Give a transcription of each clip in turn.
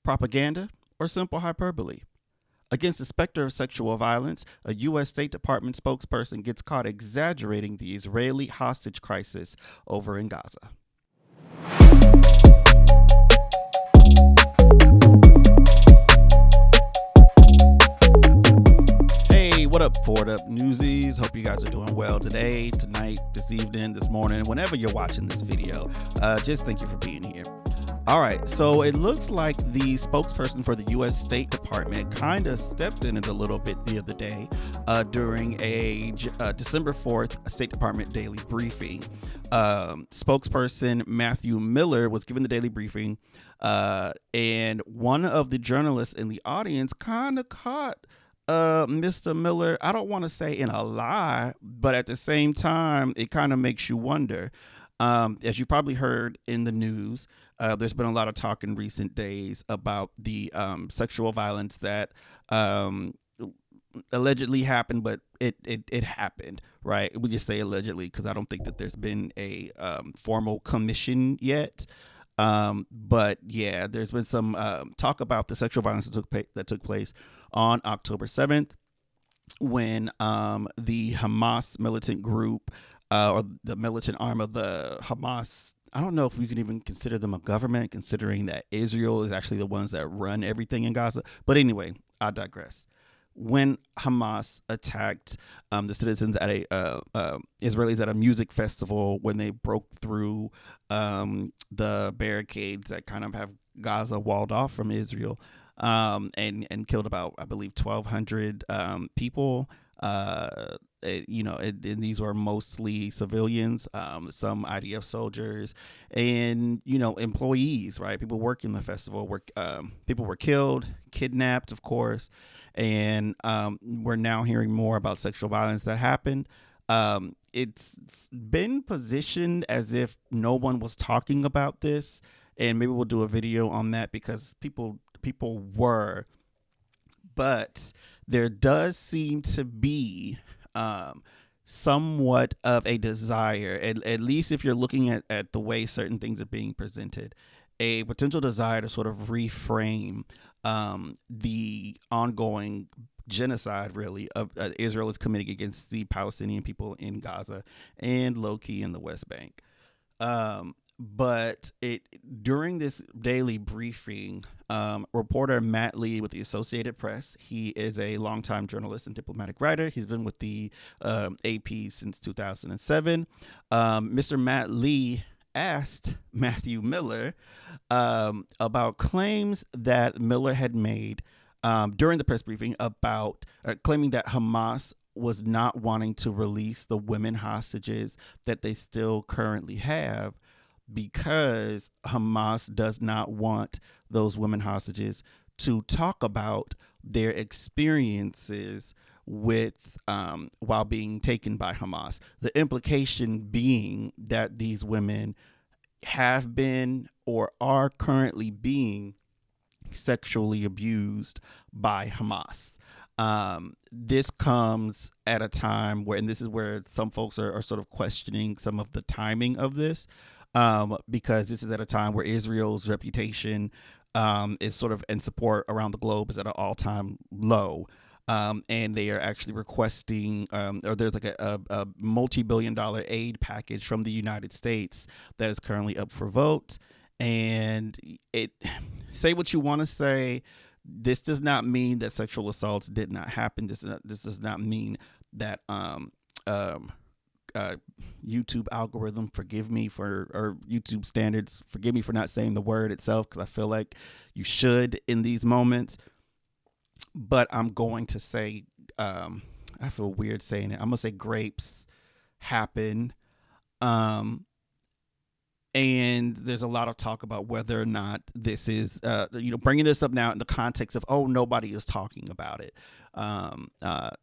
propaganda, or simple hyperbole? Against the specter of sexual violence, a US State Department spokesperson gets caught exaggerating the Israeli hostage crisis over in Gaza. Hey, what up, Ford Up Newsies? Hope you guys are doing well today, tonight, this evening, this morning, whenever you're watching this video. Just thank you for being here. All right, so it looks like the spokesperson for the US State Department kind of stepped in it a little bit the other day during a December 4th State Department daily briefing. Spokesperson Matthew Miller was given the daily briefing, and one of the journalists in the audience kind of caught Mr. Miller, I don't want to say in a lie, but at the same time, it kind of makes you wonder. As you probably heard in the news, there's been a lot of talk in recent days about the sexual violence that allegedly happened, but it happened, right? We just say allegedly because I don't think that there's been a formal commission yet. But yeah, there's been some talk about the sexual violence that took place on October 7th when the Hamas militant group or the militant arm of the Hamas, I don't know if we can even consider them a government, considering that Israel is actually the ones that run everything in Gaza. But anyway, I digress. When Hamas attacked the citizens at Israelis at a music festival, when they broke through the barricades that kind of have Gaza walled off from Israel, and killed about, I believe, 1,200 people. And these were mostly civilians, some IDF soldiers, and employees, right? People working the festival. People were killed, kidnapped, of course, and we're now hearing more about sexual violence that happened. It's been positioned as if no one was talking about this, and maybe we'll do a video on that because people were, but there does seem to be somewhat of a desire, at least if you're looking at the way certain things are being presented, a potential desire to sort of reframe the ongoing genocide, really, of Israel is committing against the Palestinian people in Gaza and low-key in the West Bank. But during this daily briefing, reporter Matt Lee with the Associated Press, he is a longtime journalist and diplomatic writer. He's been with the AP since 2007. Mr. Matt Lee asked Matthew Miller about claims that Miller had made during the press briefing about claiming that Hamas was not wanting to release the women hostages that they still currently have, because Hamas does not want those women hostages to talk about their experiences with while being taken by Hamas. The implication being that these women have been or are currently being sexually abused by Hamas. This comes at a time where, and this is where some folks are sort of questioning some of the timing of this, because this is at a time where Israel's reputation is sort of, in support around the globe, is at an all-time low. And they are actually requesting, or there's like a multi-billion-dollar aid package from the United States that is currently up for vote. And say what you want to say, this does not mean that sexual assaults did not happen. This does not mean that YouTube algorithm, forgive me for, or YouTube standards, forgive me for not saying the word itself, because I feel like you should in these moments. But I'm going to say, I feel weird saying it, I'm going to say grapes happen. And there's a lot of talk about whether or not this is, bringing this up now in the context of, oh, nobody is talking about it. That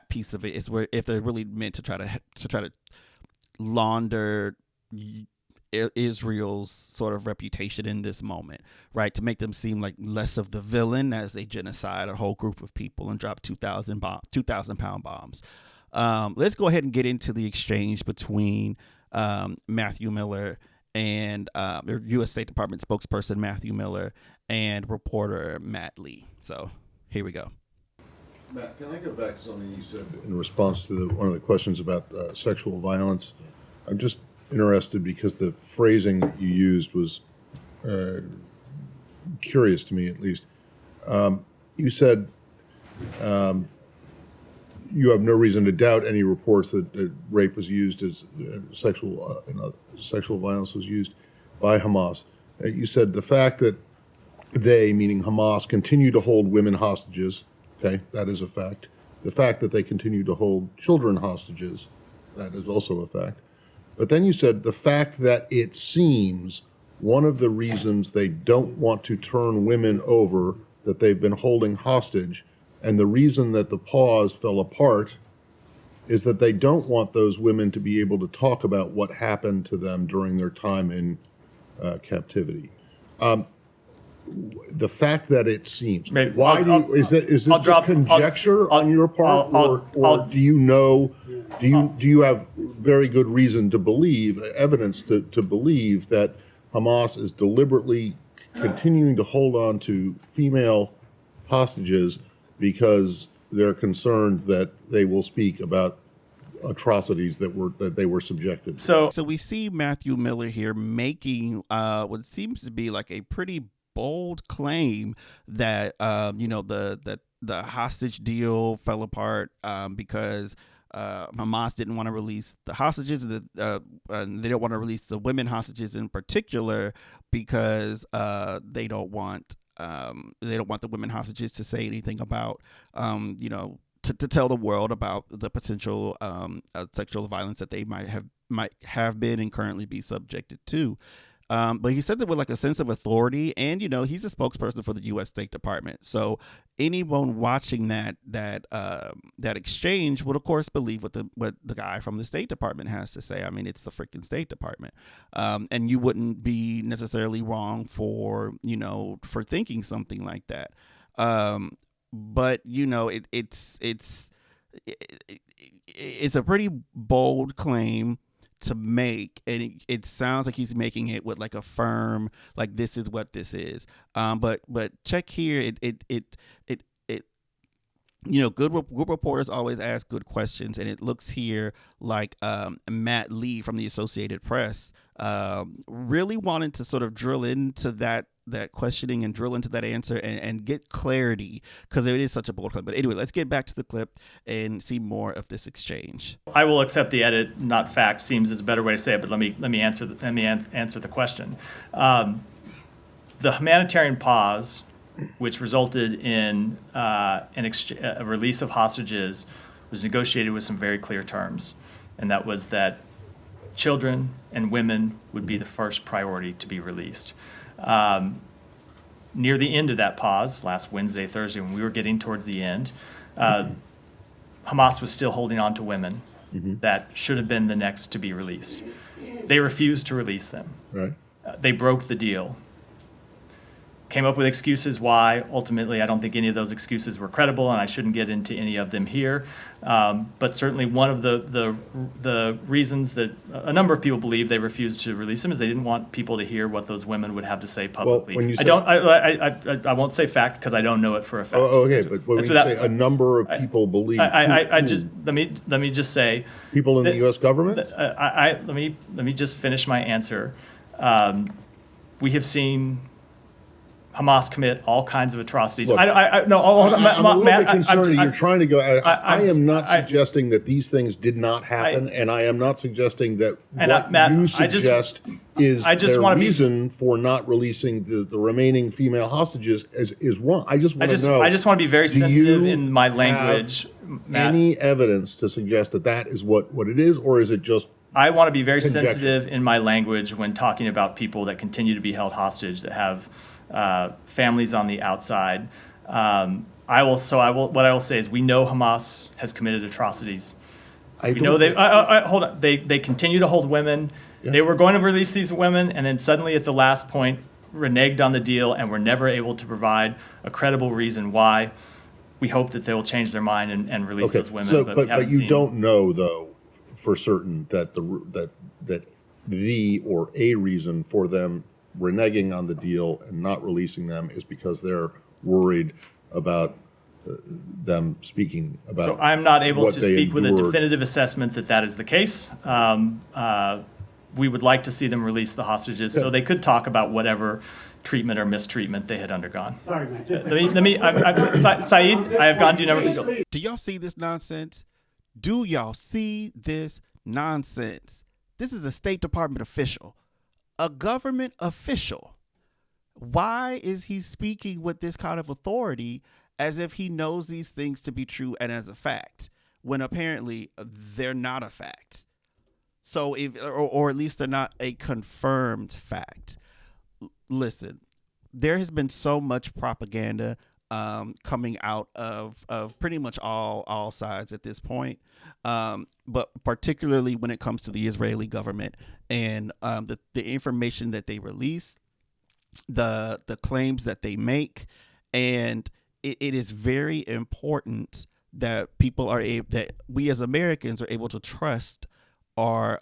piece of it is where, if they're really meant to try to launder Israel's sort of reputation in this moment, right? To make them seem like less of the villain as they genocide a whole group of people and drop 2,000 pound bombs. Let's go ahead and get into the exchange between Matthew Miller and U.S. State Department spokesperson Matthew Miller and reporter Matt Lee. So here we go. Matt, can I go back to something you said in response to one of the questions about sexual violence? I'm just interested because the phrasing that you used was curious to me, at least. You said you have no reason to doubt any reports that rape was used as sexual violence was used by Hamas. You said the fact that they, meaning Hamas, continue to hold women hostages, okay, that is a fact. The fact that they continue to hold children hostages, that is also a fact. But then you said the fact that it seems one of the reasons they don't want to turn women over that they've been holding hostage, and the reason that the pause fell apart, is that they don't want those women to be able to talk about what happened to them during their time in captivity. The fact that it seems, Maybe, is this just conjecture on your part, or do you know? Do you have very good reason to believe, evidence to believe that Hamas is deliberately continuing to hold on to female hostages because they're concerned that they will speak about atrocities that they were subjected to? So we see Matthew Miller here making what seems to be like a pretty bold claim that the hostage deal fell apart because Hamas didn't want to release the hostages, and they don't want to release the women hostages in particular because they don't want the women hostages to say anything about to tell the world about the potential sexual violence that they might have been and currently be subjected to. But he says it with like a sense of authority, and he's a spokesperson for the U.S. State Department. So anyone watching that exchange would, of course, believe what the guy from the State Department has to say. I mean, it's the freaking State Department, and you wouldn't be necessarily wrong for thinking something like that. But it's a pretty bold claim to make, and it sounds like he's making it with like a firm, like this is what this is. But check here, good reporters always ask good questions, and it looks here like Matt Lee from the Associated Press really wanted to sort of drill into that questioning and drill into that answer and get clarity, because it is such a bold claim. But anyway, let's get back to the clip and see more of this exchange. I will accept the edit, not fact, seems is a better way to say it, but let me answer the question. The humanitarian pause, which resulted in a release of hostages, was negotiated with some very clear terms, and that was that children and women would be the first priority to be released. Near the end of that pause, last Wednesday, Thursday, when we were getting towards the end, Hamas was still holding on to women that should have been the next to be released. They refused to release them. Right. They broke the deal. Came up with excuses why. Ultimately, I don't think any of those excuses were credible, and I shouldn't get into any of them here. But certainly one of the reasons that a number of people believe they refused to release them is they didn't want people to hear what those women would have to say publicly. Well, when you say, I won't say fact because I don't know it for a fact. Oh, okay, but when you say a number of people believe, let me just say, people in the U.S. government. Let me just finish my answer. We have seen Hamas commit all kinds of atrocities. Look, I'm a little bit concerned you're trying to go. I am not suggesting that these things did not happen, and I am not suggesting that what you suggest is their reason for not releasing the remaining female hostages is wrong. I just want to know. I just want to be very sensitive in my language. Any evidence to suggest that is what it is, or is it just? I want to be very sensitive in my language when talking about people that continue to be held hostage, that have families on the outside. What I will say is we know Hamas has committed atrocities. We know they continue to hold women. Yeah. They were going to release these women, and then suddenly at the last point reneged on the deal and were never able to provide a credible reason why. We hope that they will change their mind and release those women. So, but you don't know though for certain that the or a reason for them reneging on the deal and not releasing them is because they're worried about them speaking about. So I'm not able what to they speak with a endured. definitive assessment that that is the case. We would like to see them release the hostages so they could talk about whatever treatment or mistreatment they had undergone. Sorry, man. Saeed, I have gone to number. Do y'all see this nonsense? Do y'all see this nonsense? This is a State Department official, a government official. Why is he speaking with this kind of authority as if he knows these things to be true and as a fact, when apparently they're not a fact? So or at least they're not a confirmed fact. Listen, there has been so much propaganda coming out of pretty much all sides at this point, but particularly when it comes to the Israeli government and the information that they release, the claims that they make, and it is very important that people are that we as Americans are able to trust our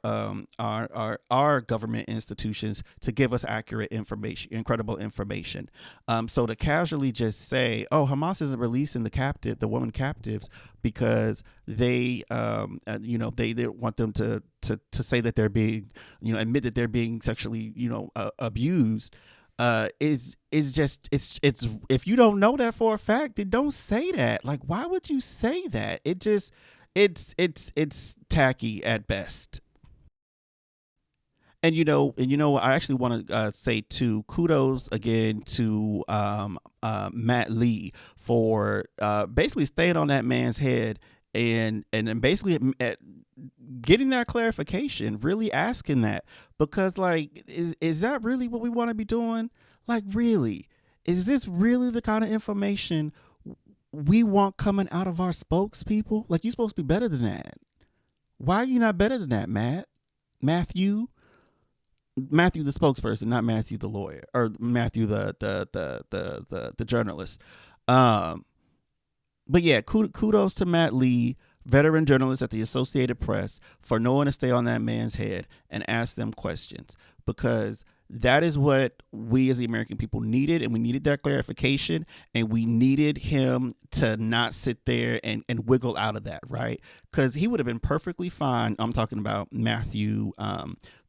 government institutions to give us accurate information, incredible information. So to casually just say, "Oh, Hamas isn't releasing the women captives because they want them to say that they're being, admit that they're being sexually, abused," is just it's if you don't know that for a fact, then don't say that. Like, why would you say that? It's tacky at best. And I actually want to say too, kudos again to Matt Lee for basically staying on that man's head and basically getting that clarification, really asking that, because like, is that really what we want to be doing? Like, really, is this really the kind of information we want coming out of our spokespeople? Like, you're supposed to be better than that. Why are you not better than that, Matthew the spokesperson, not Matthew the lawyer, or Matthew the journalist. But yeah, kudos to Matt Lee, veteran journalist at the Associated Press, for knowing to stay on that man's head and ask them questions, because that is what we as the American people needed, and we needed that clarification, and we needed him to not sit there and wiggle out of that, right? Because he would have been perfectly fine. I'm talking about Matthew,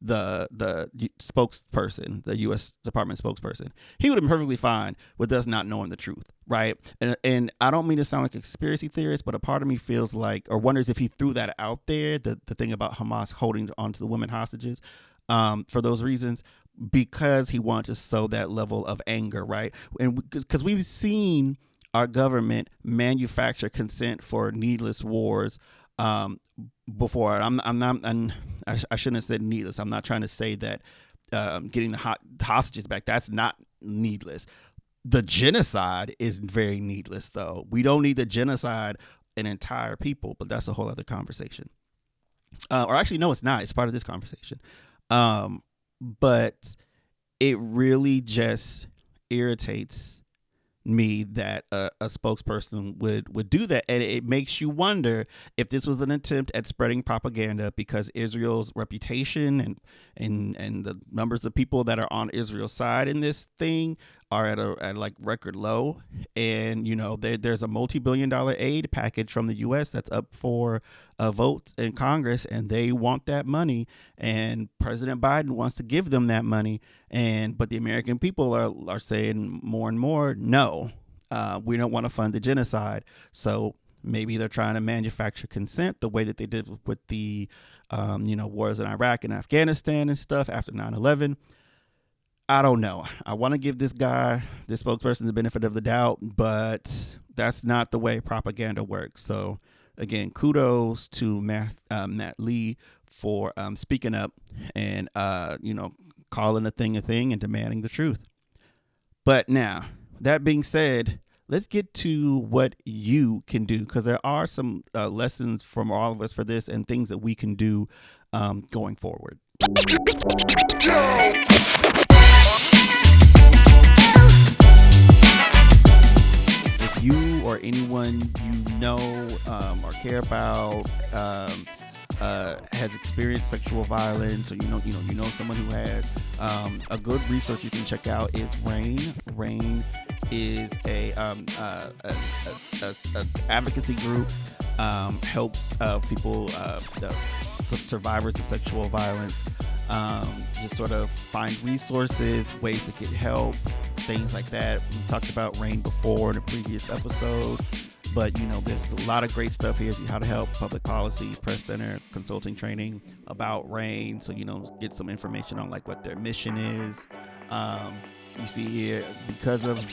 the spokesperson, the U.S. Department spokesperson. He would have been perfectly fine with us not knowing the truth, right? And I don't mean to sound like a conspiracy theorist, but a part of me feels like, or wonders if he threw that out there, the thing about Hamas holding onto the women hostages, for those reasons, because he wanted to sow that level of anger, right? And because we've seen our government manufacture consent for needless wars before. I shouldn't have said needless. I'm not trying to say that getting the hostages back, that's not needless. The genocide is very needless, though. We don't need to genocide an entire people, but that's a whole other conversation. Or actually, no, it's not. It's part of this conversation. But it really just irritates me that a spokesperson would do that, and it makes you wonder if this was an attempt at spreading propaganda, because Israel's reputation and the numbers of people that are on Israel's side in this thing are at like record low, and there's a multi-billion-dollar aid package from the U.S. that's up for a vote in Congress, and they want that money, and President Biden wants to give them that money, but the American people are saying more and more, no, we don't want to fund the genocide. So maybe they're trying to manufacture consent the way that they did with the wars in Iraq and Afghanistan and stuff after 9/11. I don't know. I want to give this spokesperson, the benefit of the doubt, but that's not the way propaganda works. So again, kudos to Matt Lee for speaking up and calling a thing and demanding the truth. But now, that being said, let's get to what you can do, because there are some lessons from all of us for this and things that we can do going forward. If you or anyone you know or care about has experienced sexual violence, or you know someone who has, a good resource you can check out is RAIN. RAIN is a advocacy group, helps people, survivors of sexual violence, just sort of find resources, ways to get help, things like that. We talked about RAIN before in a previous episode, but there's a lot of great stuff here. How to help, public policy, press center, consulting training about RAIN. So get some information on like what their mission is. You see here, because of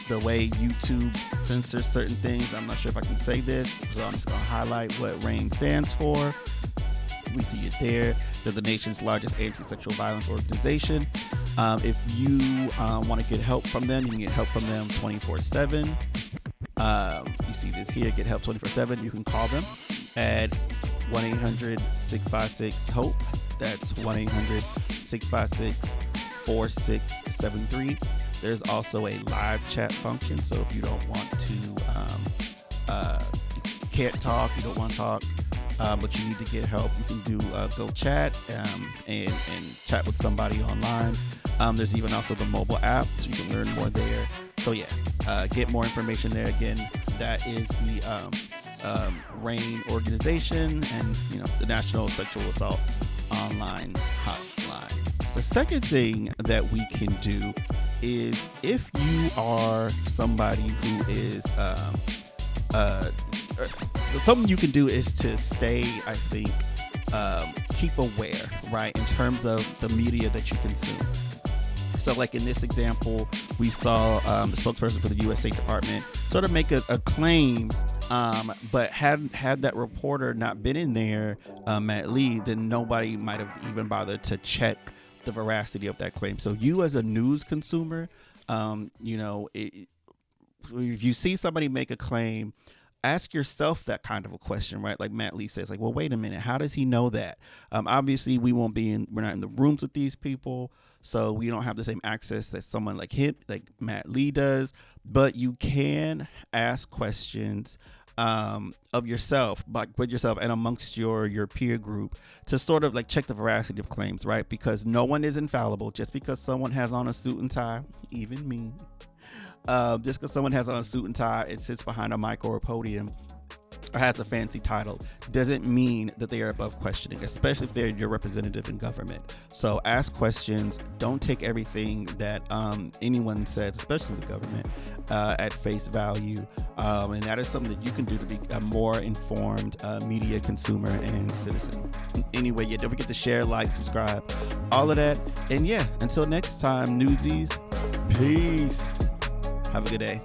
the way YouTube censors certain things, I'm not sure if I can say this, so I'm just going to highlight what RAIN stands for. We see it there. They're the nation's largest anti-sexual violence organization. If you want to get help from them, you can get help from them 24/7. You see this here, get help 24/7. You can call them at 1-800-656-HOPE. That's 1-800-656-4673. There's also a live chat function, so if you don't want to, you can't talk, you don't want to talk, but you need to get help, you can do go chat and chat with somebody online. There's even also the mobile app, so you can learn more there. So yeah, get more information there. Again, that is the RAIN organization and the National Sexual Assault Online Hotline. The second thing that we can do is, if you are somebody who is something you can do is to stay, I think, keep aware, right, in terms of the media that you consume. So like in this example, we saw the spokesperson for the US State Department sort of make a claim, but had that reporter not been in there, Matt Lee, then nobody might have even bothered to check the veracity of that claim. So you as a news consumer, if you see somebody make a claim, ask yourself that kind of a question, right? Like Matt Lee says, like, well, wait a minute, how does he know that? Obviously, we're not in the rooms with these people, so we don't have the same access that someone like Matt Lee does. But you can ask questions of yourself, like with yourself and amongst your peer group, to sort of like check the veracity of claims, right? Because no one is infallible. Just because someone has on a suit and tie, even me, just because someone has on a suit and tie and sits behind a mic or a podium or has a fancy title doesn't mean that they are above questioning, especially if they're your representative in government. So ask questions. Don't take everything that anyone says, especially the government, at face value. And that is something that you can do to be a more informed media consumer and citizen. Anyway, don't forget to share, like, subscribe, all of that. And yeah, until next time, newsies, peace. Have a good day.